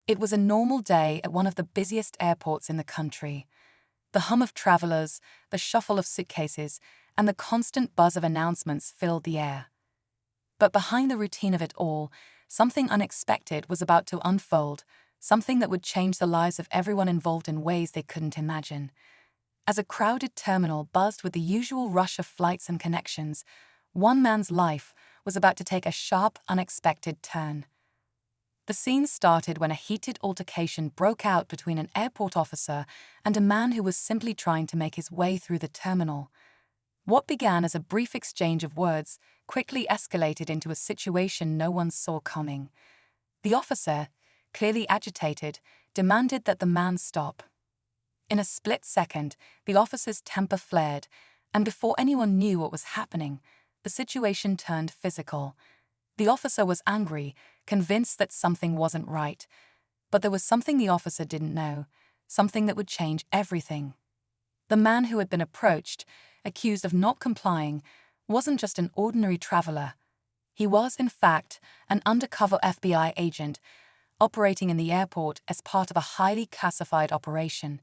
It was a normal day at one of the busiest airports in the country. The hum of travelers, the shuffle of suitcases, and the constant buzz of announcements filled the air. But behind the routine of it all, something unexpected was about to unfold, something that would change the lives of everyone involved in ways they couldn't imagine. As a crowded terminal buzzed with the usual rush of flights and connections, one man's life was about to take a sharp, unexpected turn. The scene started when a heated altercation broke out between an airport officer and a man who was simply trying to make his way through the terminal. What began as a brief exchange of words quickly escalated into a situation no one saw coming. The officer, clearly agitated, demanded that the man stop. In a split second, the officer's temper flared, and before anyone knew what was happening, the situation turned physical. The officer was angry, convinced that something wasn't right. But there was something the officer didn't know, something that would change everything. The man who had been approached, accused of not complying, wasn't just an ordinary traveler. He was, in fact, an undercover FBI agent, operating in the airport as part of a highly classified operation.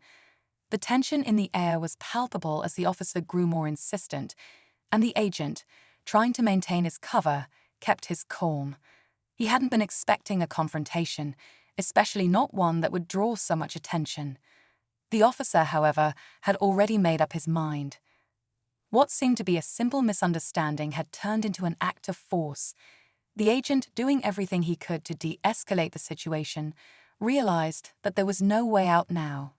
The tension in the air was palpable as the officer grew more insistent, and the agent, trying to maintain his cover, kept his calm. He hadn't been expecting a confrontation, especially not one that would draw so much attention. The officer, however, had already made up his mind. What seemed to be a simple misunderstanding had turned into an act of force. The agent, doing everything he could to de-escalate the situation, realized that there was no way out now.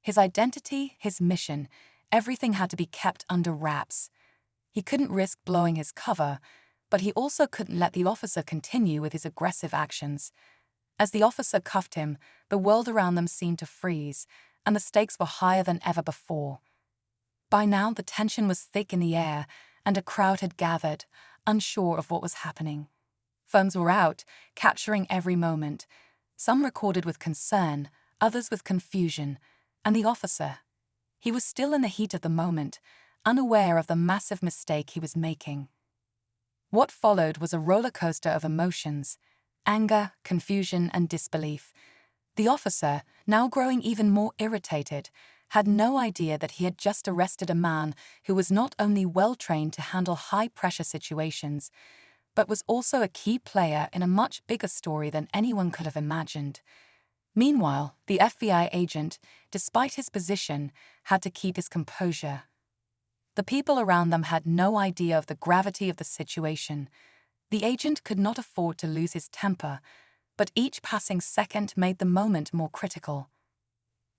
His identity, his mission, everything had to be kept under wraps. He couldn't risk blowing his cover, but he also couldn't let the officer continue with his aggressive actions. As the officer cuffed him, the world around them seemed to freeze, and the stakes were higher than ever before. By now, the tension was thick in the air, and a crowd had gathered, unsure of what was happening. Phones were out, capturing every moment. Some recorded with concern, others with confusion, and the officer. He was still in the heat of the moment, unaware of the massive mistake he was making. What followed was a roller coaster of emotions: anger, confusion, and disbelief. The officer, now growing even more irritated, had no idea that he had just arrested a man who was not only well-trained to handle high-pressure situations, but was also a key player in a much bigger story than anyone could have imagined. Meanwhile, the FBI agent, despite his position, had to keep his composure. The people around them had no idea of the gravity of the situation. The agent could not afford to lose his temper, but each passing second made the moment more critical.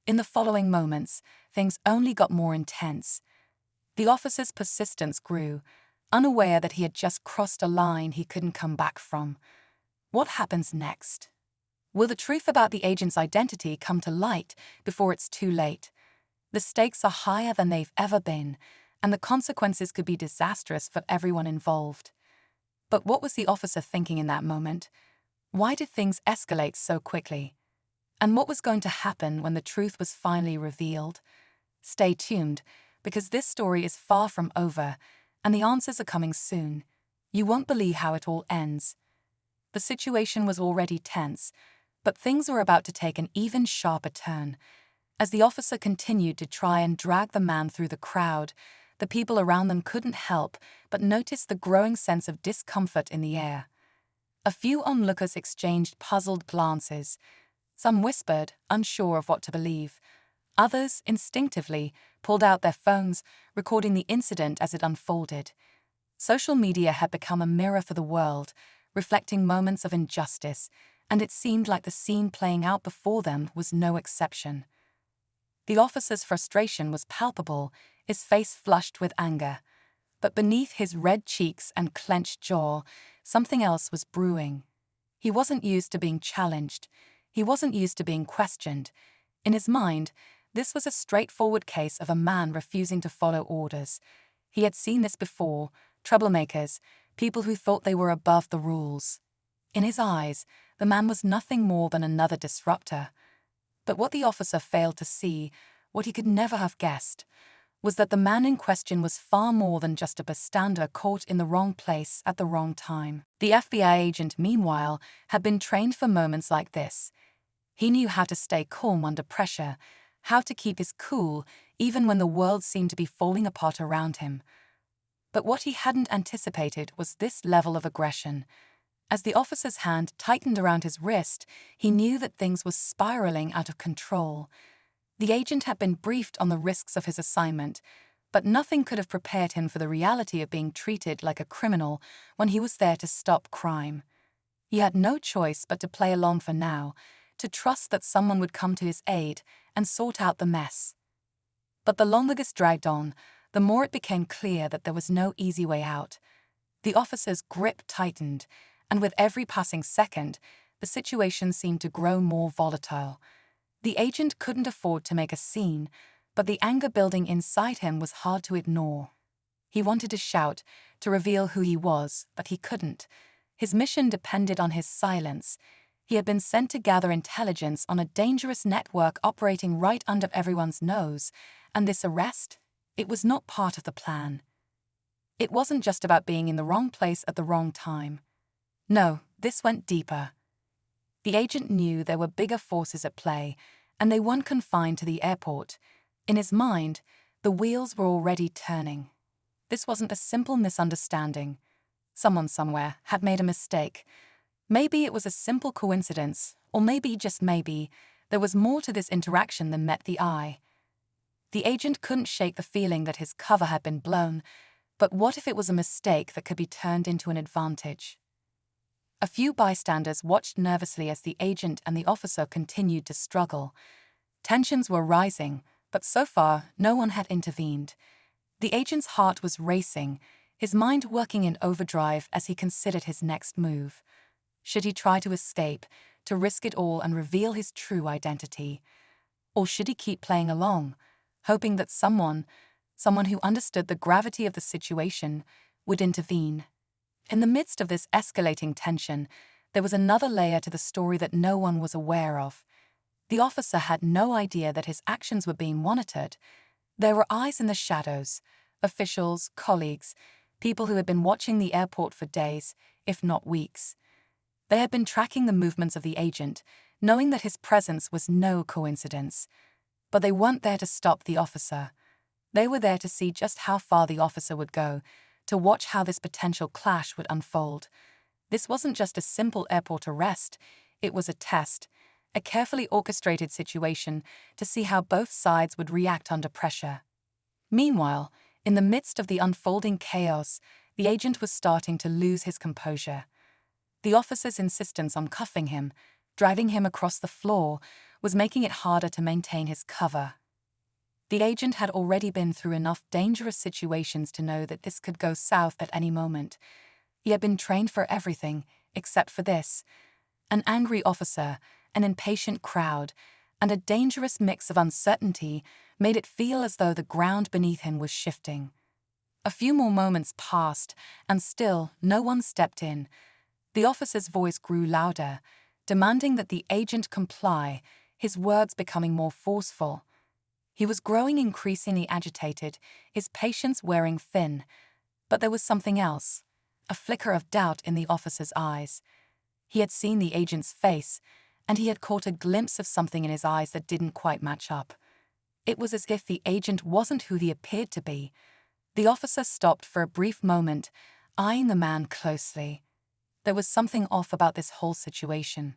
In the following moments, things only got more intense. The officer's persistence grew, unaware that he had just crossed a line he couldn't come back from. What happens next? Will the truth about the agent's identity come to light before it's too late? The stakes are higher than they've ever been, and the consequences could be disastrous for everyone involved. But what was the officer thinking in that moment? Why did things escalate so quickly? And what was going to happen when the truth was finally revealed? Stay tuned, because this story is far from over, and the answers are coming soon. You won't believe how it all ends. The situation was already tense, but things were about to take an even sharper turn. As the officer continued to try and drag the man through the crowd, the people around them couldn't help but notice the growing sense of discomfort in the air. A few onlookers exchanged puzzled glances. Some whispered, unsure of what to believe. Others, instinctively, pulled out their phones, recording the incident as it unfolded. Social media had become a mirror for the world, reflecting moments of injustice, and it seemed like the scene playing out before them was no exception. The officer's frustration was palpable, his face flushed with anger. But beneath his red cheeks and clenched jaw, something else was brewing. He wasn't used to being challenged. He wasn't used to being questioned. In his mind, this was a straightforward case of a man refusing to follow orders. He had seen this before: troublemakers, people who thought they were above the rules. In his eyes, the man was nothing more than another disruptor. But what the officer failed to see, what he could never have guessed, was that the man in question was far more than just a bystander caught in the wrong place at the wrong time. The FBI agent, meanwhile, had been trained for moments like this. He knew how to stay calm under pressure, how to keep his cool even when the world seemed to be falling apart around him. But what he hadn't anticipated was this level of aggression. As the officer's hand tightened around his wrist, he knew that things were spiraling out of control. The agent had been briefed on the risks of his assignment, but nothing could have prepared him for the reality of being treated like a criminal when he was there to stop crime. He had no choice but to play along for now, to trust that someone would come to his aid and sort out the mess. But the longer this dragged on, the more it became clear that there was no easy way out. The officer's grip tightened, and with every passing second, the situation seemed to grow more volatile. The agent couldn't afford to make a scene, but the anger building inside him was hard to ignore. He wanted to shout, to reveal who he was, but he couldn't. His mission depended on his silence. He had been sent to gather intelligence on a dangerous network operating right under everyone's nose, and this arrest? It was not part of the plan. It wasn't just about being in the wrong place at the wrong time. No, this went deeper. The agent knew there were bigger forces at play, and they weren't confined to the airport. In his mind, the wheels were already turning. This wasn't a simple misunderstanding. Someone somewhere had made a mistake. Maybe it was a simple coincidence, or maybe, just maybe, there was more to this interaction than met the eye. The agent couldn't shake the feeling that his cover had been blown, but what if it was a mistake that could be turned into an advantage? A few bystanders watched nervously as the agent and the officer continued to struggle. Tensions were rising, but so far no one had intervened. The agent's heart was racing, his mind working in overdrive as he considered his next move. Should he try to escape, to risk it all and reveal his true identity? Or should he keep playing along, hoping that someone who understood the gravity of the situation, would intervene? In the midst of this escalating tension, there was another layer to the story that no one was aware of. The officer had no idea that his actions were being monitored. There were eyes in the shadows, officials, colleagues, people who had been watching the airport for days, if not weeks. They had been tracking the movements of the agent, knowing that his presence was no coincidence. But they weren't there to stop the officer. They were there to see just how far the officer would go, to watch how this potential clash would unfold. This wasn't just a simple airport arrest, it was a test, a carefully orchestrated situation to see how both sides would react under pressure. Meanwhile, in the midst of the unfolding chaos, the agent was starting to lose his composure. The officer's insistence on cuffing him, driving him across the floor, was making it harder to maintain his cover. The agent had already been through enough dangerous situations to know that this could go south at any moment. He had been trained for everything, except for this. An angry officer, an impatient crowd, and a dangerous mix of uncertainty made it feel as though the ground beneath him was shifting. A few more moments passed, and still no one stepped in. The officer's voice grew louder, demanding that the agent comply, his words becoming more forceful. He was growing increasingly agitated, his patience wearing thin. But there was something else, a flicker of doubt in the officer's eyes. He had seen the agent's face, and he had caught a glimpse of something in his eyes that didn't quite match up. It was as if the agent wasn't who he appeared to be. The officer stopped for a brief moment, eyeing the man closely. There was something off about this whole situation.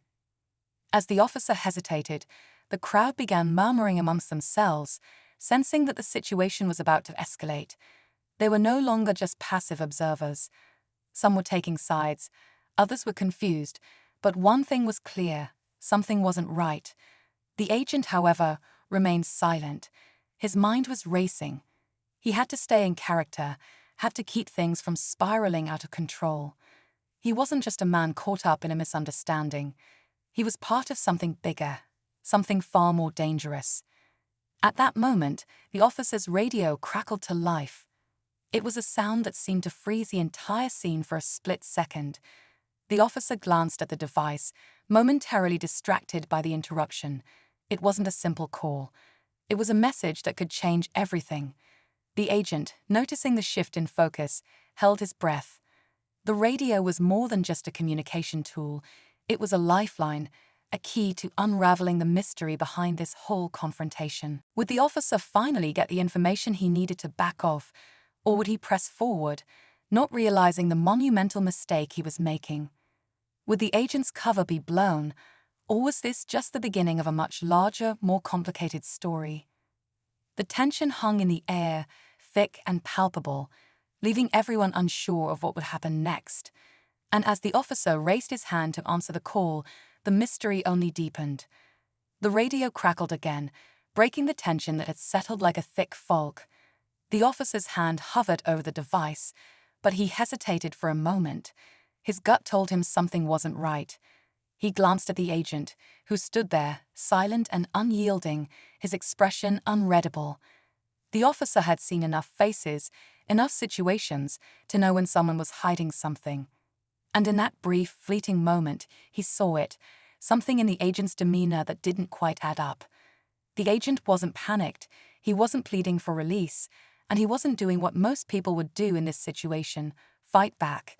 As the officer hesitated, the crowd began murmuring amongst themselves, sensing that the situation was about to escalate. They were no longer just passive observers. Some were taking sides, others were confused, but one thing was clear: something wasn't right. The agent, however, remained silent. His mind was racing. He had to stay in character, had to keep things from spiraling out of control. He wasn't just a man caught up in a misunderstanding. He was part of something bigger, something far more dangerous. At that moment, the officer's radio crackled to life. It was a sound that seemed to freeze the entire scene for a split second. The officer glanced at the device, momentarily distracted by the interruption. It wasn't a simple call. It was a message that could change everything. The agent, noticing the shift in focus, held his breath. The radio was more than just a communication tool. It was a lifeline, a key to unraveling the mystery behind this whole confrontation. Would the officer finally get the information he needed to back off, or would he press forward, not realizing the monumental mistake he was making? Would the agent's cover be blown, or was this just the beginning of a much larger, more complicated story? The tension hung in the air, thick and palpable, leaving everyone unsure of what would happen next. And as the officer raised his hand to answer the call, the mystery only deepened. The radio crackled again, breaking the tension that had settled like a thick fog. The officer's hand hovered over the device, but he hesitated for a moment. His gut told him something wasn't right. He glanced at the agent, who stood there, silent and unyielding, his expression unreadable. The officer had seen enough faces, enough situations, to know when someone was hiding something. And in that brief, fleeting moment, he saw it, something in the agent's demeanor that didn't quite add up. The agent wasn't panicked, he wasn't pleading for release, and he wasn't doing what most people would do in this situation, fight back.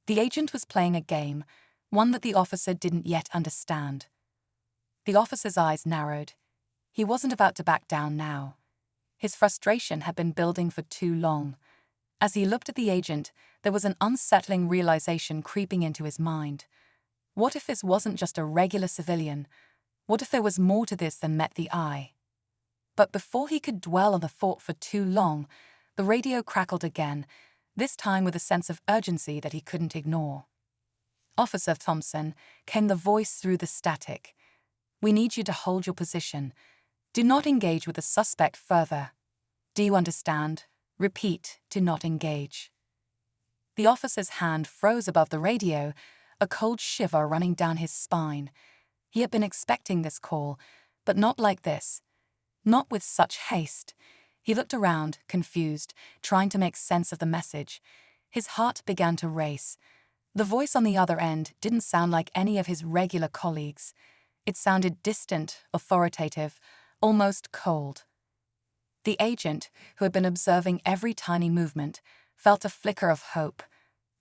The agent was playing a game, one that the officer didn't yet understand. The officer's eyes narrowed. He wasn't about to back down now. His frustration had been building for too long. As he looked at the agent, there was an unsettling realization creeping into his mind. What if this wasn't just a regular civilian? What if there was more to this than met the eye? But before he could dwell on the thought for too long, the radio crackled again, this time with a sense of urgency that he couldn't ignore. "Officer Thompson," came the voice through the static. "We need you to hold your position. Do not engage with the suspect further. Do you understand? Repeat, do not engage." The officer's hand froze above the radio, a cold shiver running down his spine. He had been expecting this call, but not like this. Not with such haste. He looked around, confused, trying to make sense of the message. His heart began to race. The voice on the other end didn't sound like any of his regular colleagues. It sounded distant, authoritative, almost cold. The agent, who had been observing every tiny movement, felt a flicker of hope.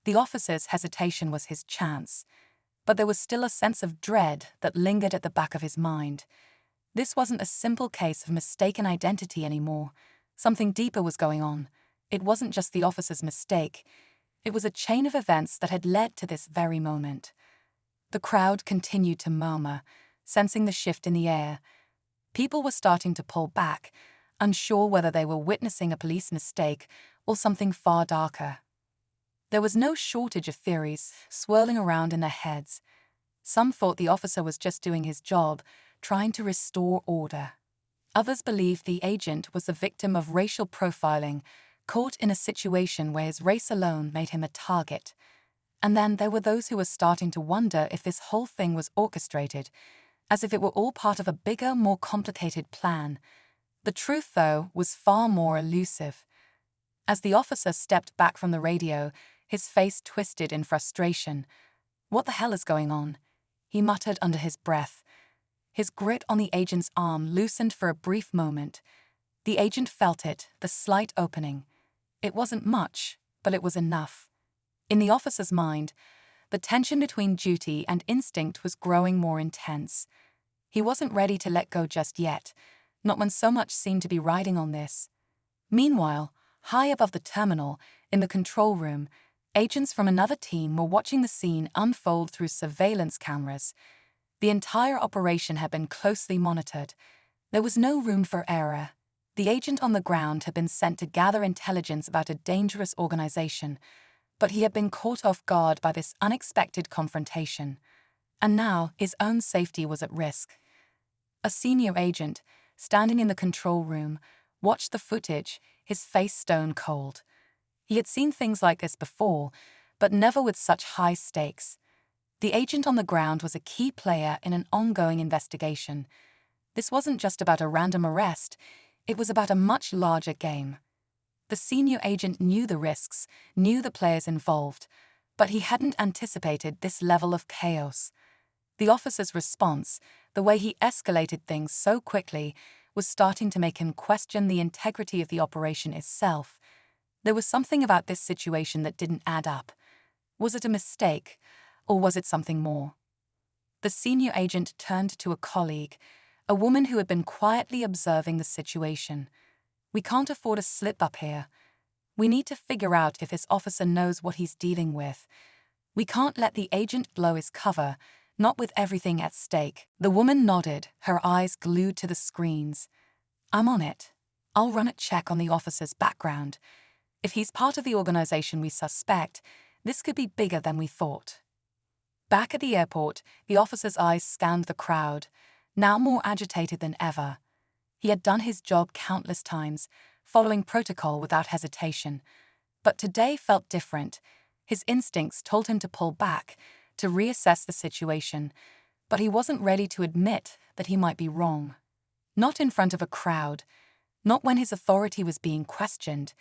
The officer's hesitation was his chance. But there was still a sense of dread that lingered at the back of his mind. This wasn't a simple case of mistaken identity anymore. Something deeper was going on. It wasn't just the officer's mistake. It was a chain of events that had led to this very moment. The crowd continued to murmur, sensing the shift in the air. People were starting to pull back, unsure whether they were witnessing a police mistake or something far darker. There was no shortage of theories swirling around in their heads. Some thought the officer was just doing his job, trying to restore order. Others believed the agent was the victim of racial profiling, caught in a situation where his race alone made him a target. And then there were those who were starting to wonder if this whole thing was orchestrated, as if it were all part of a bigger, more complicated plan. The truth, though, was far more elusive. As the officer stepped back from the radio, his face twisted in frustration. "What the hell is going on?" he muttered under his breath. His grip on the agent's arm loosened for a brief moment. The agent felt it, the slight opening. It wasn't much, but it was enough. In the officer's mind, the tension between duty and instinct was growing more intense. He wasn't ready to let go just yet, not when so much seemed to be riding on this. Meanwhile, high above the terminal, in the control room, agents from another team were watching the scene unfold through surveillance cameras. The entire operation had been closely monitored. There was no room for error. The agent on the ground had been sent to gather intelligence about a dangerous organization, but he had been caught off guard by this unexpected confrontation. And now his own safety was at risk. A senior agent, standing in the control room, watched the footage, his face stone cold. He had seen things like this before, but never with such high stakes. The agent on the ground was a key player in an ongoing investigation. This wasn't just about a random arrest, it was about a much larger game. The senior agent knew the risks, knew the players involved, but he hadn't anticipated this level of chaos. The officer's response, the way he escalated things so quickly, was starting to make him question the integrity of the operation itself. There was something about this situation that didn't add up. Was it a mistake, or was it something more? The senior agent turned to a colleague, a woman who had been quietly observing the situation. "We can't afford a slip-up here. We need to figure out if this officer knows what he's dealing with. We can't let the agent blow his cover, not with everything at stake." The woman nodded, her eyes glued to the screens. "I'm on it. I'll run a check on the officer's background. If he's part of the organization we suspect, this could be bigger than we thought." Back at the airport, the officer's eyes scanned the crowd, now more agitated than ever. He had done his job countless times, following protocol without hesitation. But today felt different. His instincts told him to pull back, to reassess the situation, but he wasn't ready to admit that he might be wrong. Not in front of a crowd, not when his authority was being questioned.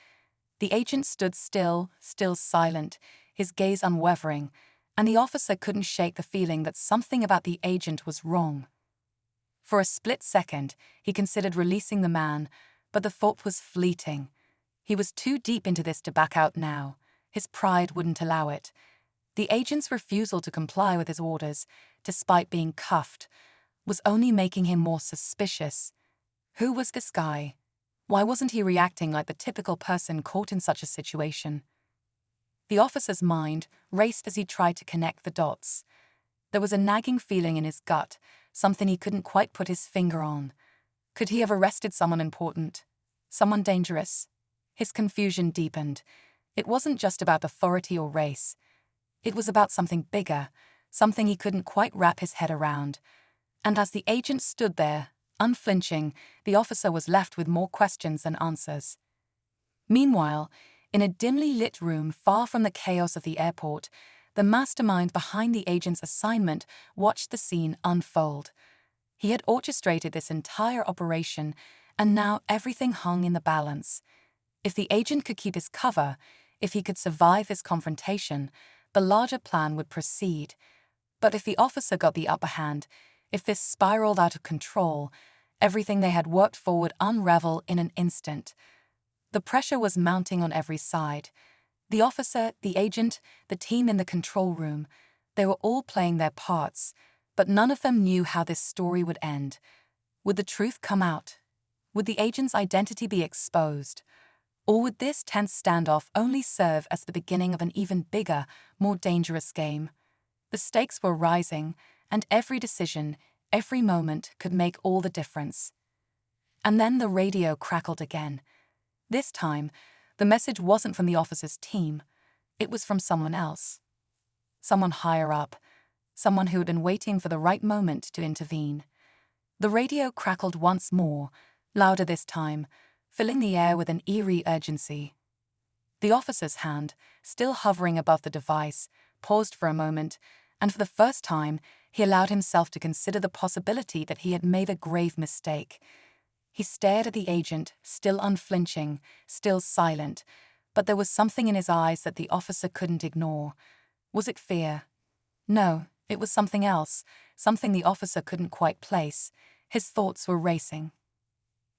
The agent stood still silent, his gaze unwavering, and the officer couldn't shake the feeling that something about the agent was wrong. For a split second, he considered releasing the man, but the thought was fleeting. He was too deep into this to back out now. His pride wouldn't allow it. The agent's refusal to comply with his orders, despite being cuffed, was only making him more suspicious. Who was this guy? Why wasn't he reacting like the typical person caught in such a situation? The officer's mind raced as he tried to connect the dots. There was a nagging feeling in his gut, something he couldn't quite put his finger on. Could he have arrested someone important? Someone dangerous? His confusion deepened. It wasn't just about authority or race. It was about something bigger, something he couldn't quite wrap his head around. And as the agent stood there, unflinching, the officer was left with more questions than answers. Meanwhile, in a dimly lit room far from the chaos of the airport, the mastermind behind the agent's assignment watched the scene unfold. He had orchestrated this entire operation, and now everything hung in the balance. If the agent could keep his cover, if he could survive this confrontation, the larger plan would proceed. But if the officer got the upper hand, if this spiraled out of control, everything they had worked for would unravel in an instant. The pressure was mounting on every side. The officer, the agent, the team in the control room, they were all playing their parts, but none of them knew how this story would end. Would the truth come out? Would the agent's identity be exposed? Or would this tense standoff only serve as the beginning of an even bigger, more dangerous game? The stakes were rising, and every decision, every moment could make all the difference. And then the radio crackled again. This time, the message wasn't from the officer's team. It was from someone else. Someone higher up. Someone who had been waiting for the right moment to intervene. The radio crackled once more, louder this time, filling the air with an eerie urgency. The officer's hand, still hovering above the device, paused for a moment, and for the first time, he allowed himself to consider the possibility that he had made a grave mistake. He stared at the agent, still unflinching, still silent, but there was something in his eyes that the officer couldn't ignore. Was it fear? No, it was something else, something the officer couldn't quite place. His thoughts were racing.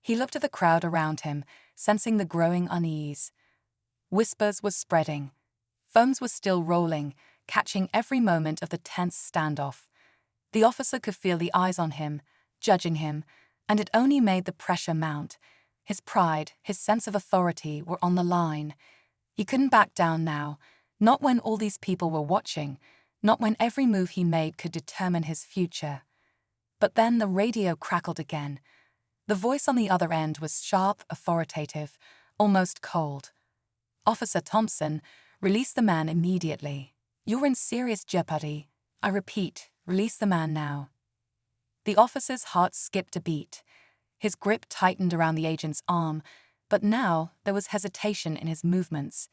He looked at the crowd around him, sensing the growing unease. Whispers were spreading. Phones were still rolling, catching every moment of the tense standoff. The officer could feel the eyes on him, judging him, and it only made the pressure mount. His pride, his sense of authority were on the line. He couldn't back down now, not when all these people were watching, not when every move he made could determine his future. But then the radio crackled again. The voice on the other end was sharp, authoritative, almost cold. "Officer Thompson, release the man immediately. You're in serious jeopardy. I repeat, release the man now." The officer's heart skipped a beat. His grip tightened around the agent's arm, but now there was hesitation in his movements.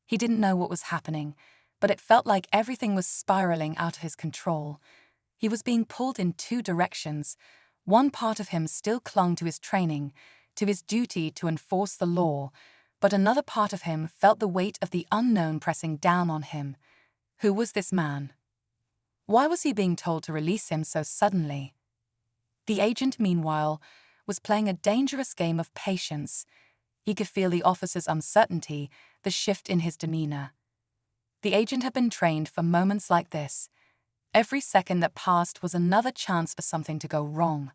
He didn't know what was happening, but it felt like everything was spiraling out of his control. He was being pulled in two directions. One part of him still clung to his training, to his duty to enforce the law, but another part of him felt the weight of the unknown pressing down on him. Who was this man? Why was he being told to release him so suddenly? The agent, meanwhile, was playing a dangerous game of patience. He could feel the officer's uncertainty, the shift in his demeanor. The agent had been trained for moments like this. Every second that passed was another chance for something to go wrong.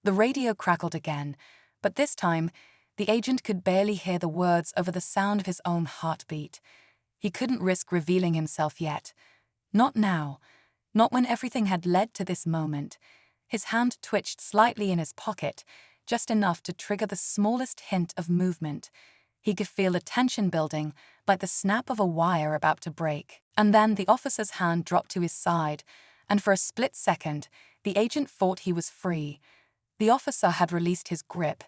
The radio crackled again, but this time, the agent could barely hear the words over the sound of his own heartbeat. He couldn't risk revealing himself yet. Not now. Not when everything had led to this moment. His hand twitched slightly in his pocket, just enough to trigger the smallest hint of movement. He could feel the tension building, like the snap of a wire about to break. And then the officer's hand dropped to his side, and for a split second, the agent thought he was free. The officer had released his grip,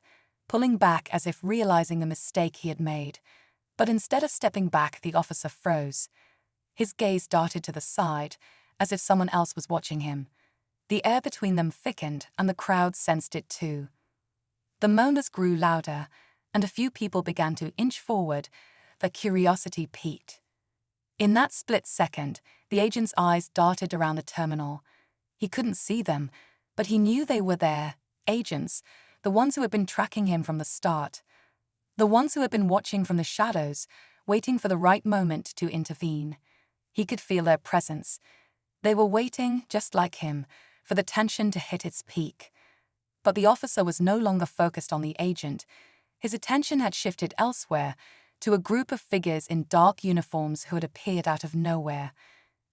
pulling back as if realizing the mistake he had made. But instead of stepping back, the officer froze. His gaze darted to the side, as if someone else was watching him. The air between them thickened, and the crowd sensed it too. The moaners grew louder, and a few people began to inch forward, their curiosity piqued. In that split second, the agent's eyes darted around the terminal. He couldn't see them, but he knew they were there, agents, the ones who had been tracking him from the start. The ones who had been watching from the shadows, waiting for the right moment to intervene. He could feel their presence. They were waiting, just like him, for the tension to hit its peak. But the officer was no longer focused on the agent. His attention had shifted elsewhere, to a group of figures in dark uniforms who had appeared out of nowhere.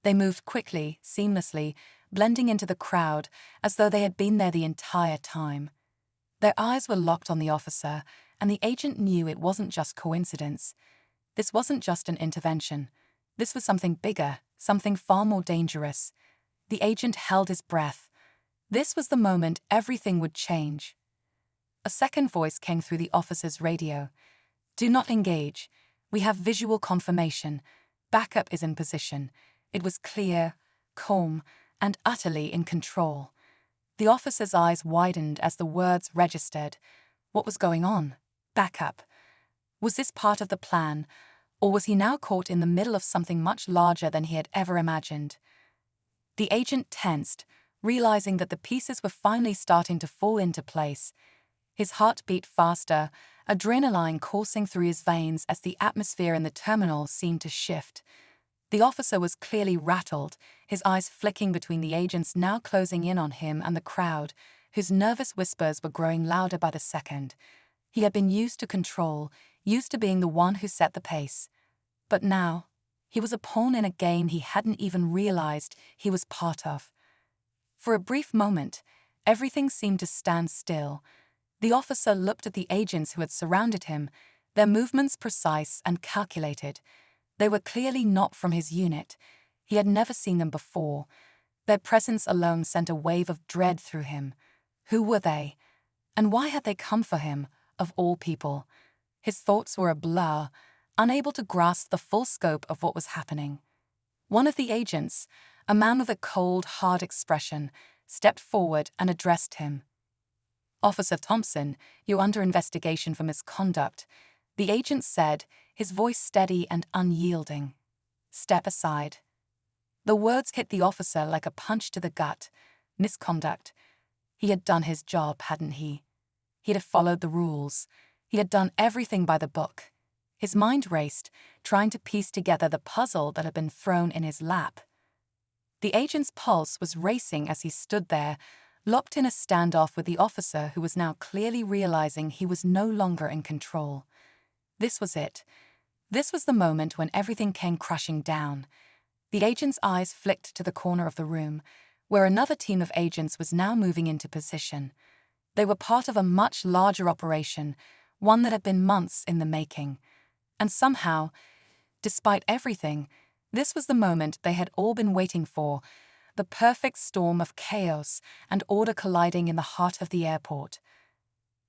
They moved quickly, seamlessly, blending into the crowd as though they had been there the entire time. Their eyes were locked on the officer, and the agent knew it wasn't just coincidence. This wasn't just an intervention. This was something bigger, something far more dangerous. The agent held his breath. This was the moment everything would change. A second voice came through the officer's radio. "Do not engage. We have visual confirmation. Backup is in position." It was clear, calm, and utterly in control. The officer's eyes widened as the words registered. What was going on? Backup. Was this part of the plan, or was he now caught in the middle of something much larger than he had ever imagined? The agent tensed, realizing that the pieces were finally starting to fall into place. His heart beat faster, adrenaline coursing through his veins as the atmosphere in the terminal seemed to shift. The officer was clearly rattled, his eyes flicking between the agents now closing in on him and the crowd, whose nervous whispers were growing louder by the second. He had been used to control, used to being the one who set the pace. But now, he was a pawn in a game he hadn't even realized he was part of. For a brief moment, everything seemed to stand still. The officer looked at the agents who had surrounded him, their movements precise and calculated. They were clearly not from his unit. He had never seen them before. Their presence alone sent a wave of dread through him. Who were they? And why had they come for him, of all people? His thoughts were a blur, unable to grasp the full scope of what was happening. One of the agents, a man with a cold, hard expression, stepped forward and addressed him. "Officer Thompson, you're under investigation for misconduct," the agent said, his voice steady and unyielding. "Step aside." The words hit the officer like a punch to the gut. Misconduct. He had done his job, hadn't he? He'd have followed the rules. He had done everything by the book. His mind raced, trying to piece together the puzzle that had been thrown in his lap. The agent's pulse was racing as he stood there, locked in a standoff with the officer who was now clearly realizing he was no longer in control. This was it. This was the moment when everything came crashing down. The agent's eyes flicked to the corner of the room, where another team of agents was now moving into position. They were part of a much larger operation, one that had been months in the making. And somehow, despite everything, this was the moment they had all been waiting for, the perfect storm of chaos and order colliding in the heart of the airport.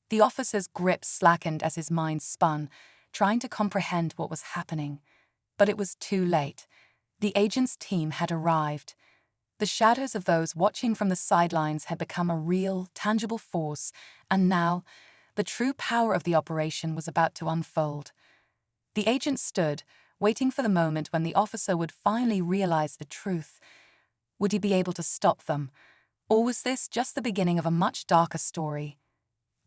The officer's grip slackened as his mind spun, trying to comprehend what was happening. But it was too late. The agent's team had arrived. The shadows of those watching from the sidelines had become a real, tangible force, and now, the true power of the operation was about to unfold. The agent stood, waiting for the moment when the officer would finally realize the truth. Would he be able to stop them? Or was this just the beginning of a much darker story?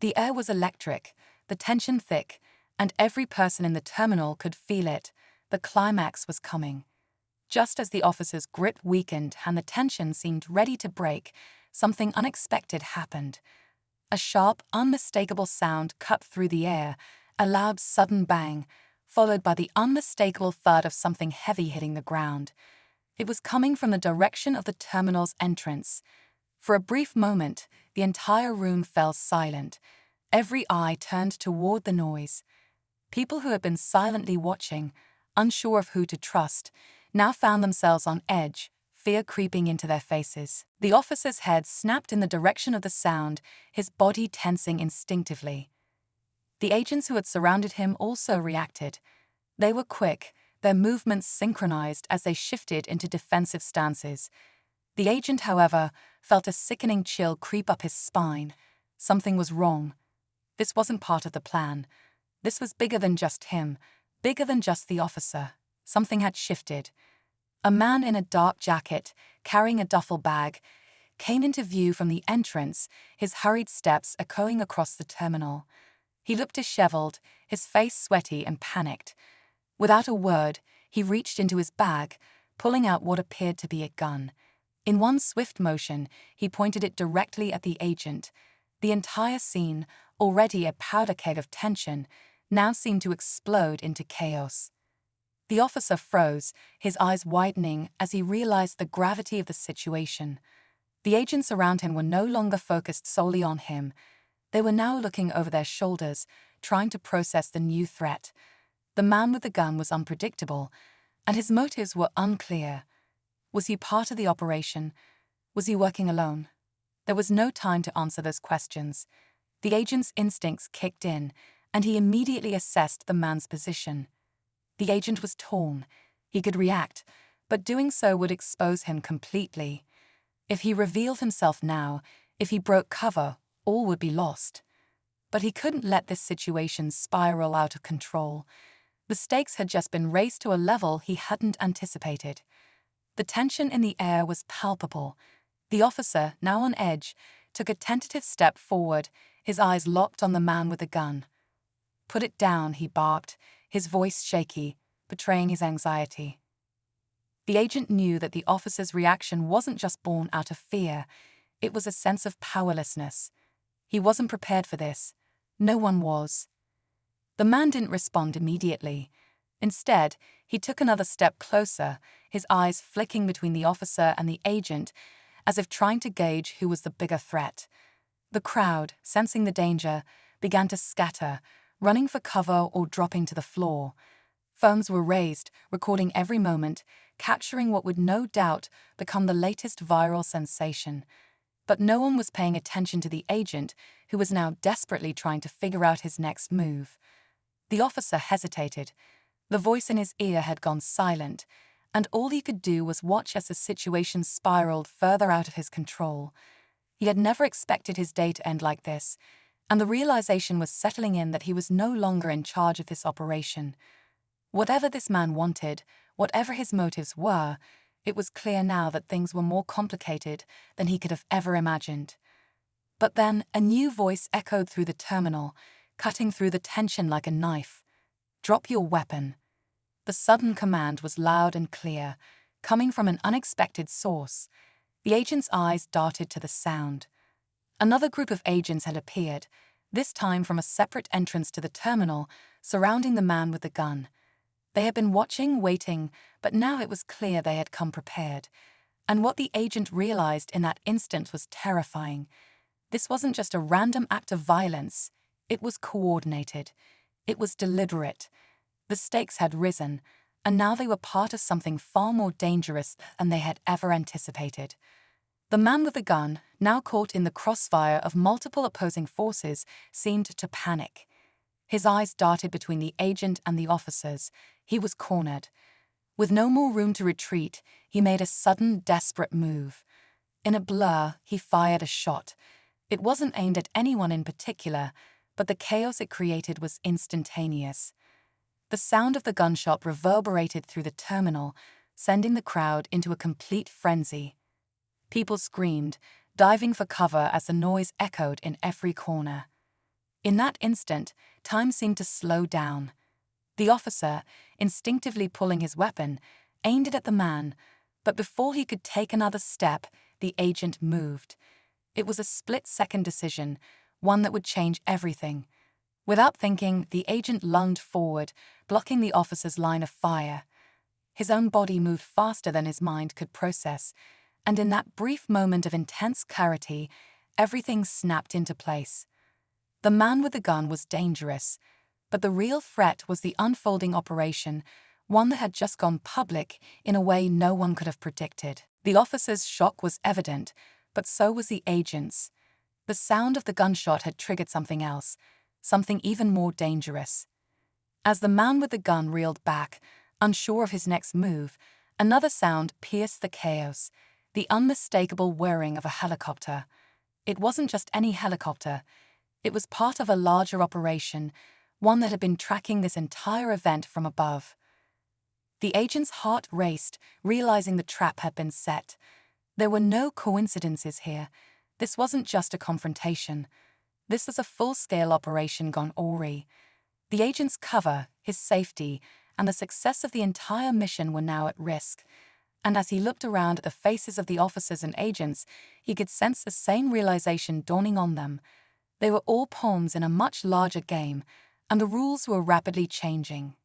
The air was electric, the tension thick, and every person in the terminal could feel it. The climax was coming. Just as the officer's grip weakened and the tension seemed ready to break, something unexpected happened. A sharp, unmistakable sound cut through the air, a loud, sudden bang, followed by the unmistakable thud of something heavy hitting the ground. It was coming from the direction of the terminal's entrance. For a brief moment, the entire room fell silent. Every eye turned toward the noise. People who had been silently watching, unsure of who to trust, now found themselves on edge, fear creeping into their faces. The officer's head snapped in the direction of the sound, his body tensing instinctively. The agents who had surrounded him also reacted. They were quick, their movements synchronized as they shifted into defensive stances. The agent, however, felt a sickening chill creep up his spine. Something was wrong. This wasn't part of the plan. This was bigger than just him, bigger than just the officer. Something had shifted. A man in a dark jacket, carrying a duffel bag, came into view from the entrance, his hurried steps echoing across the terminal. He looked disheveled, his face sweaty and panicked. Without a word, he reached into his bag, pulling out what appeared to be a gun. In one swift motion, he pointed it directly at the agent. The entire scene, already a powder keg of tension, now seemed to explode into chaos. The officer froze, his eyes widening as he realized the gravity of the situation. The agents around him were no longer focused solely on him. They were now looking over their shoulders, trying to process the new threat. The man with the gun was unpredictable, and his motives were unclear. Was he part of the operation? Was he working alone? There was no time to answer those questions. The agent's instincts kicked in, and he immediately assessed the man's position. The agent was torn. He could react, but doing so would expose him completely. If he revealed himself now, if he broke cover, all would be lost. But he couldn't let this situation spiral out of control. The stakes had just been raised to a level he hadn't anticipated. The tension in the air was palpable. The officer, now on edge, took a tentative step forward, his eyes locked on the man with the gun. "Put it down," he barked, his voice shaky, betraying his anxiety. The agent knew that the officer's reaction wasn't just born out of fear, it was a sense of powerlessness. He wasn't prepared for this. No one was. The man didn't respond immediately. Instead, he took another step closer, his eyes flicking between the officer and the agent, as if trying to gauge who was the bigger threat. The crowd, sensing the danger, began to scatter, running for cover or dropping to the floor. Phones were raised, recording every moment, capturing what would no doubt become the latest viral sensation. But no one was paying attention to the agent, who was now desperately trying to figure out his next move. The officer hesitated. The voice in his ear had gone silent, and all he could do was watch as the situation spiraled further out of his control. He had never expected his day to end like this, and the realization was settling in that he was no longer in charge of this operation. Whatever this man wanted, whatever his motives were, it was clear now that things were more complicated than he could have ever imagined. But then a new voice echoed through the terminal, cutting through the tension like a knife. "Drop your weapon." The sudden command was loud and clear, coming from an unexpected source. The agent's eyes darted to the sound. Another group of agents had appeared, this time from a separate entrance to the terminal, surrounding the man with the gun. They had been watching, waiting, but now it was clear they had come prepared. And what the agent realized in that instant was terrifying. This wasn't just a random act of violence. It was coordinated. It was deliberate. The stakes had risen, and now they were part of something far more dangerous than they had ever anticipated. The man with the gun, now caught in the crossfire of multiple opposing forces, seemed to panic. His eyes darted between the agent and the officers. He was cornered. With no more room to retreat, he made a sudden, desperate move. In a blur, he fired a shot. It wasn't aimed at anyone in particular, but the chaos it created was instantaneous. The sound of the gunshot reverberated through the terminal, sending the crowd into a complete frenzy. People screamed, diving for cover as the noise echoed in every corner. In that instant, time seemed to slow down. The officer, instinctively pulling his weapon, aimed it at the man, but before he could take another step, the agent moved. It was a split-second decision, one that would change everything. Without thinking, the agent lunged forward, blocking the officer's line of fire. His own body moved faster than his mind could process, and in that brief moment of intense clarity, everything snapped into place. The man with the gun was dangerous, but the real threat was the unfolding operation, one that had just gone public in a way no one could have predicted. The officer's shock was evident, but so was the agent's. The sound of the gunshot had triggered something else, something even more dangerous. As the man with the gun reeled back, unsure of his next move, another sound pierced the chaos, the unmistakable whirring of a helicopter. It wasn't just any helicopter. It was part of a larger operation, one that had been tracking this entire event from above. The agent's heart raced, realizing the trap had been set. There were no coincidences here. This wasn't just a confrontation. This was a full-scale operation gone awry. The agent's cover, his safety, and the success of the entire mission were now at risk. And as he looked around at the faces of the officers and agents, he could sense the same realization dawning on them. They were all pawns in a much larger game, and the rules were rapidly changing.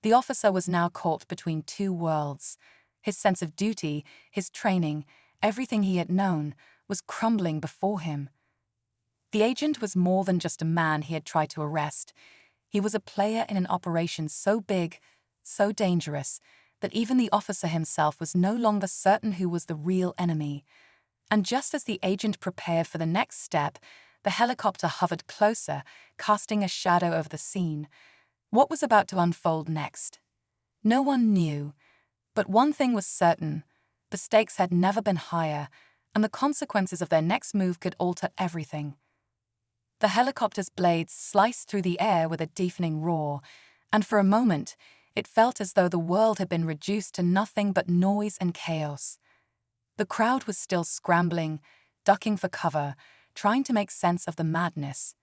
The officer was now caught between two worlds. His sense of duty, his training, everything he had known, was crumbling before him. The agent was more than just a man he had tried to arrest. He was a player in an operation so big, so dangerous, that even the officer himself was no longer certain who was the real enemy. And just as the agent prepared for the next step, the helicopter hovered closer, casting a shadow over the scene. What was about to unfold next? No one knew. But one thing was certain: the stakes had never been higher, and the consequences of their next move could alter everything. The helicopter's blades sliced through the air with a deafening roar, and for a moment, it felt as though the world had been reduced to nothing but noise and chaos. The crowd was still scrambling, ducking for cover, trying to make sense of the madness.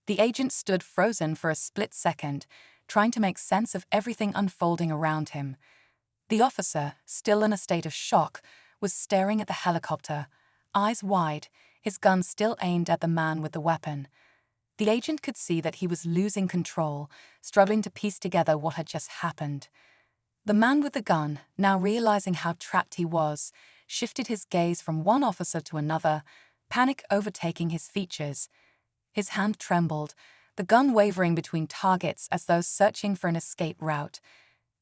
The agent stood frozen for a split second, trying to make sense of everything unfolding around him. The officer, still in a state of shock, was staring at the helicopter, eyes wide, his gun still aimed at the man with the weapon. The agent could see that he was losing control, struggling to piece together what had just happened. The man with the gun, now realizing how trapped he was, shifted his gaze from one officer to another, panic overtaking his features. His hand trembled, the gun wavering between targets as though searching for an escape route.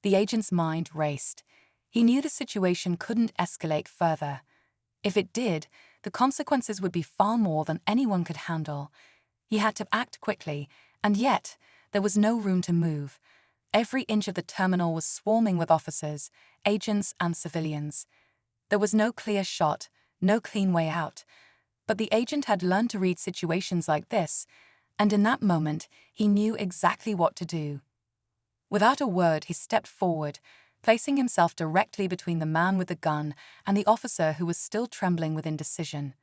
The agent's mind raced. He knew the situation couldn't escalate further. If it did, the consequences would be far more than anyone could handle. He had to act quickly, and yet there was no room to move. Every inch of the terminal was swarming with officers, agents, and civilians. There was no clear shot, no clean way out. But the agent had learned to read situations like this, and in that moment, he knew exactly what to do. Without a word, he stepped forward, placing himself directly between the man with the gun and the officer who was still trembling with indecision.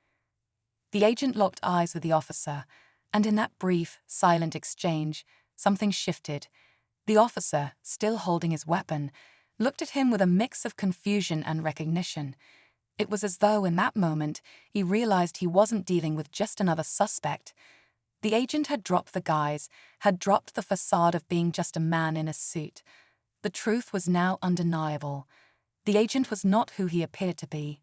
The agent locked eyes with the officer, and in that brief, silent exchange, something shifted. The officer, still holding his weapon, looked at him with a mix of confusion and recognition. It was as though in that moment he realized he wasn't dealing with just another suspect. The agent had dropped the guise, had dropped the facade of being just a man in a suit. The truth was now undeniable. The agent was not who he appeared to be.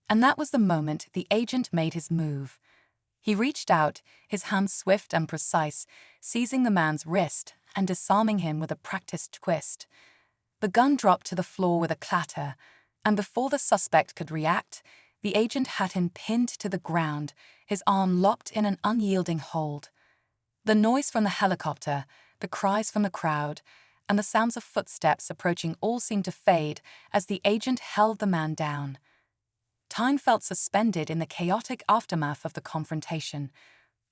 And that was the moment the agent made his move. He reached out, his hand swift and precise, seizing the man's wrist and disarming him with a practiced twist. The gun dropped to the floor with a clatter, and before the suspect could react, the agent had him pinned to the ground, his arm locked in an unyielding hold. The noise from the helicopter, the cries from the crowd, and the sounds of footsteps approaching all seemed to fade as the agent held the man down. Time felt suspended in the chaotic aftermath of the confrontation.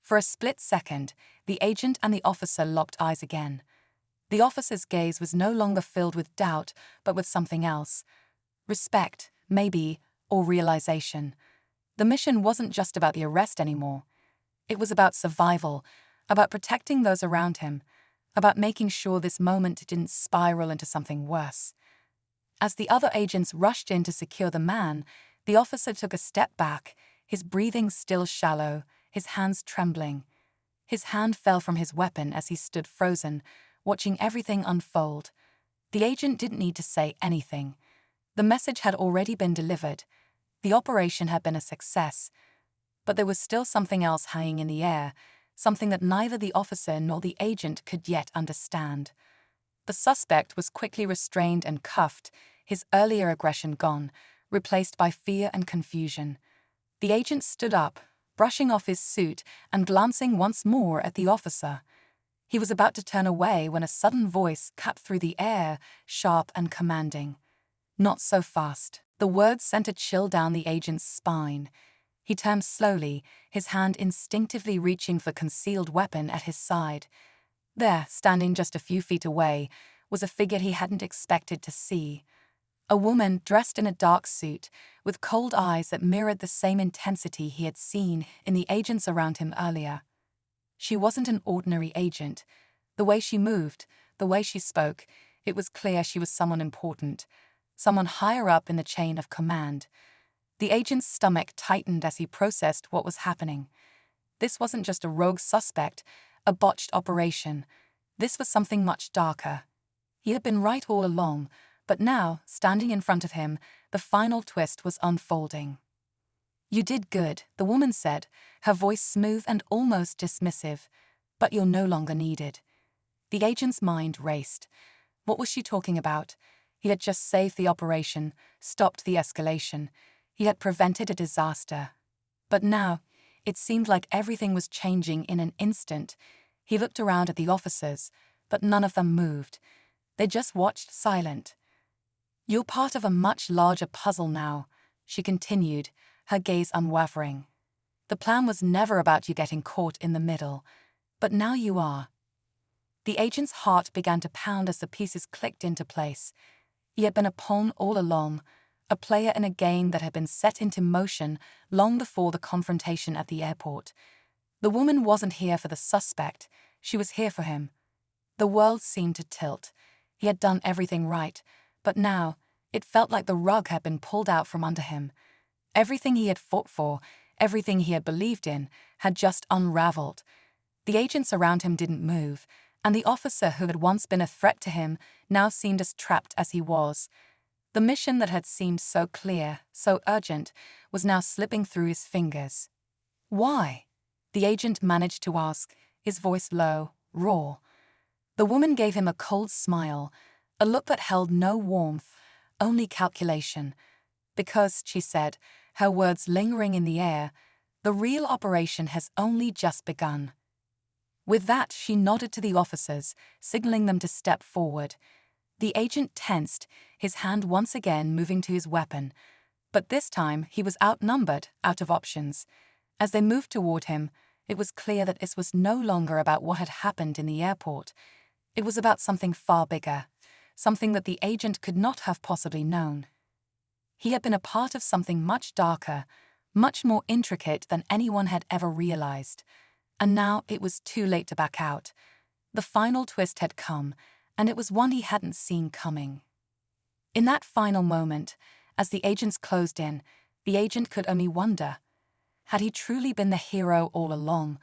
For a split second, the agent and the officer locked eyes again. The officer's gaze was no longer filled with doubt, but with something else. Respect, maybe, or realization. The mission wasn't just about the arrest anymore. It was about survival, about protecting those around him, about making sure this moment didn't spiral into something worse. As the other agents rushed in to secure the man, the officer took a step back, his breathing still shallow, his hands trembling. His hand fell from his weapon as he stood frozen, watching everything unfold. The agent didn't need to say anything. The message had already been delivered. The operation had been a success. But there was still something else hanging in the air, something that neither the officer nor the agent could yet understand. The suspect was quickly restrained and cuffed, his earlier aggression gone, replaced by fear and confusion. The agent stood up, brushing off his suit and glancing once more at the officer. He was about to turn away when a sudden voice cut through the air, sharp and commanding. "Not so fast." The words sent a chill down the agent's spine. He turned slowly, his hand instinctively reaching for the concealed weapon at his side. There, standing just a few feet away, was a figure he hadn't expected to see. A woman dressed in a dark suit, with cold eyes that mirrored the same intensity he had seen in the agents around him earlier. She wasn't an ordinary agent. The way she moved, the way she spoke, it was clear she was someone important, someone higher up in the chain of command. The agent's stomach tightened as he processed what was happening. This wasn't just a rogue suspect, a botched operation. This was something much darker. He had been right all along, but now, standing in front of him, the final twist was unfolding. "You did good," the woman said, her voice smooth and almost dismissive, "but you're no longer needed." The agent's mind raced. What was she talking about? He had just saved the operation, stopped the escalation. He had prevented a disaster. But now, it seemed like everything was changing in an instant. He looked around at the officers, but none of them moved. They just watched silent. "You're part of a much larger puzzle now," she continued, her gaze unwavering. "The plan was never about you getting caught in the middle, but now you are." The agent's heart began to pound as the pieces clicked into place. He had been a pawn all along, a player in a game that had been set into motion long before the confrontation at the airport. The woman wasn't here for the suspect, she was here for him. The world seemed to tilt. He had done everything right, but now, it felt like the rug had been pulled out from under him. Everything he had fought for, everything he had believed in, had just unraveled. The agents around him didn't move, and the officer who had once been a threat to him now seemed as trapped as he was. The mission that had seemed so clear, so urgent, was now slipping through his fingers. "Why?" the agent managed to ask, his voice low, raw. The woman gave him a cold smile, a look that held no warmth, only calculation. "Because," she said, her words lingering in the air, "the real operation has only just begun." With that, she nodded to the officers, signaling them to step forward. The agent tensed, his hand once again moving to his weapon. But this time, he was outnumbered, out of options. As they moved toward him, it was clear that this was no longer about what had happened in the airport. It was about something far bigger, something that the agent could not have possibly known. He had been a part of something much darker, much more intricate than anyone had ever realized. And now it was too late to back out. The final twist had come, and it was one he hadn't seen coming. In that final moment, as the agents closed in, the agent could only wonder, had he truly been the hero all along,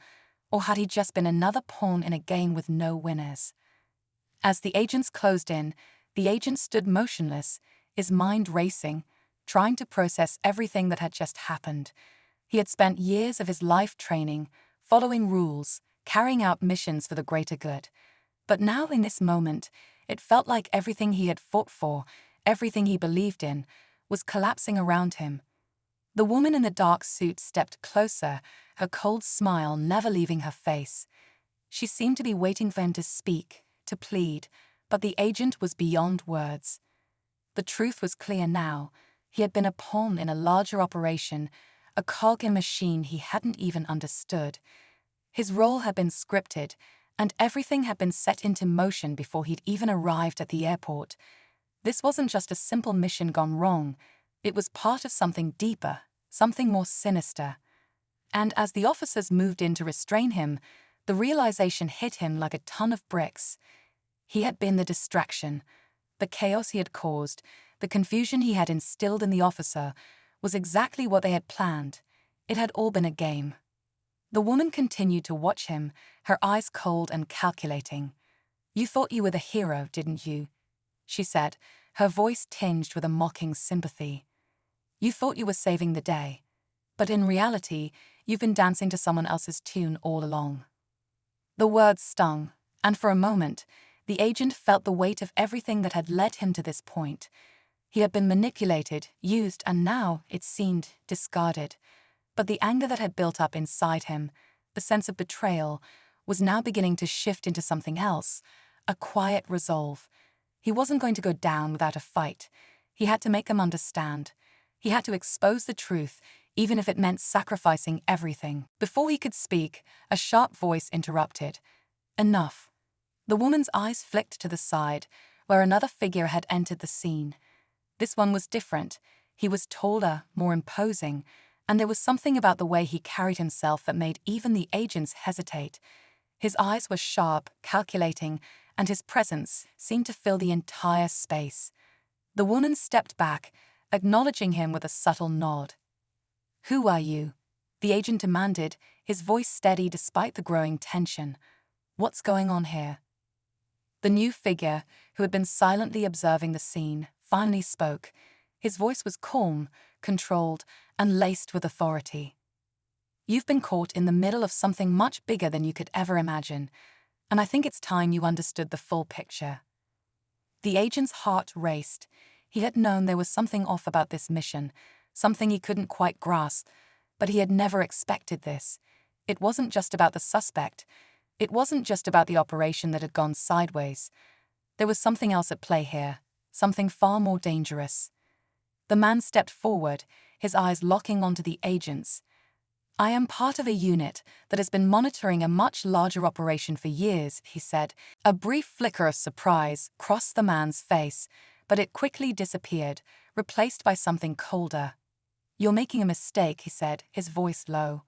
or had he just been another pawn in a game with no winners? As the agents closed in, the agent stood motionless, his mind racing, trying to process everything that had just happened. He had spent years of his life training, following rules, carrying out missions for the greater good. But now in this moment, it felt like everything he had fought for, everything he believed in, was collapsing around him. The woman in the dark suit stepped closer, her cold smile never leaving her face. She seemed to be waiting for him to speak, to plead, but the agent was beyond words. The truth was clear now. He had been a pawn in a larger operation, a cog in a machine he hadn't even understood. His role had been scripted, and everything had been set into motion before he'd even arrived at the airport. This wasn't just a simple mission gone wrong. It was part of something deeper, something more sinister. And as the officers moved in to restrain him, the realization hit him like a ton of bricks. He had been the distraction, the chaos he had caused, The confusion he had instilled in the officer was exactly what they had planned. It had all been a game. The woman continued to watch him, her eyes cold and calculating. "You thought you were the hero, didn't you?" she said, her voice tinged with a mocking sympathy. "You thought you were saving the day. But in reality, you've been dancing to someone else's tune all along." The words stung, and for a moment, the agent felt the weight of everything that had led him to this point. He had been manipulated, used, and now, it seemed, discarded. But the anger that had built up inside him, the sense of betrayal, was now beginning to shift into something else, a quiet resolve. He wasn't going to go down without a fight. He had to make them understand. He had to expose the truth, even if it meant sacrificing everything. Before he could speak, a sharp voice interrupted. "Enough." The woman's eyes flicked to the side, where another figure had entered the scene. This one was different. He was taller, more imposing, and there was something about the way he carried himself that made even the agents hesitate. His eyes were sharp, calculating, and his presence seemed to fill the entire space. The woman stepped back, acknowledging him with a subtle nod. "Who are you?" the agent demanded, his voice steady despite the growing tension. "What's going on here?" The new figure, who had been silently observing the scene, finally spoke. His voice was calm, controlled, and laced with authority. "You've been caught in the middle of something much bigger than you could ever imagine, and I think it's time you understood the full picture." The agent's heart raced. He had known there was something off about this mission, something he couldn't quite grasp, but he had never expected this. It wasn't just about the suspect. It wasn't just about the operation that had gone sideways. There was something else at play here, something far more dangerous. The man stepped forward, his eyes locking onto the agent's. "I am part of a unit that has been monitoring a much larger operation for years," he said. A brief flicker of surprise crossed the man's face, but it quickly disappeared, replaced by something colder. "You're making a mistake," he said, his voice low.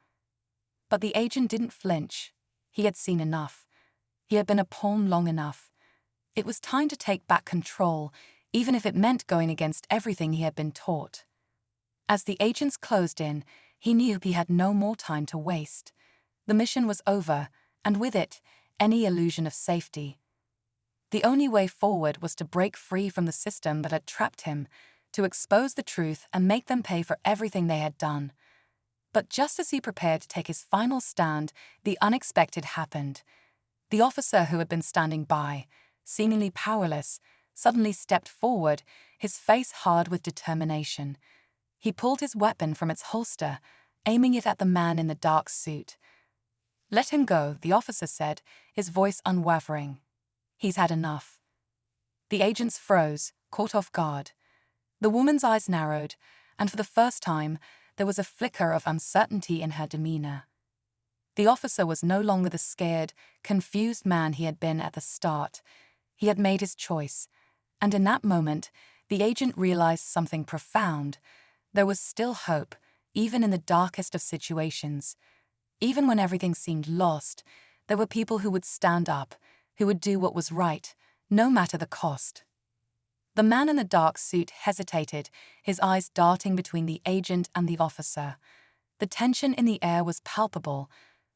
But the agent didn't flinch. He had seen enough. He had been a pawn long enough. It was time to take back control, even if it meant going against everything he had been taught. As the agents closed in, he knew he had no more time to waste. The mission was over, and with it, any illusion of safety. The only way forward was to break free from the system that had trapped him, to expose the truth and make them pay for everything they had done. But just as he prepared to take his final stand, the unexpected happened. The officer who had been standing by, seemingly powerless, suddenly stepped forward, his face hard with determination. He pulled his weapon from its holster, aiming it at the man in the dark suit. "Let him go," the officer said, his voice unwavering. "He's had enough." The agents froze, caught off guard. The woman's eyes narrowed, and for the first time, there was a flicker of uncertainty in her demeanor. The officer was no longer the scared, confused man he had been at the start. He had made his choice, and in that moment, the agent realized something profound. There was still hope, even in the darkest of situations. Even when everything seemed lost, there were people who would stand up, who would do what was right, no matter the cost. The man in the dark suit hesitated, his eyes darting between the agent and the officer. The tension in the air was palpable,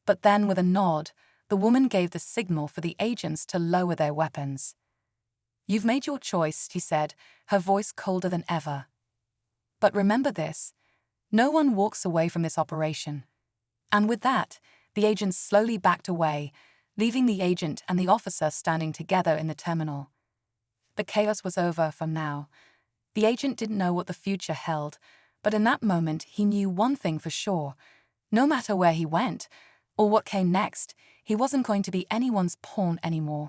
but then with a nod, the woman gave the signal for the agents to lower their weapons. "You've made your choice," he said, her voice colder than ever. "But remember this, no one walks away from this operation." And with that, the agents slowly backed away, leaving the agent and the officer standing together in the terminal. The chaos was over for now. The agent didn't know what the future held, but in that moment he knew one thing for sure. No matter where he went, or what came next, he wasn't going to be anyone's pawn anymore.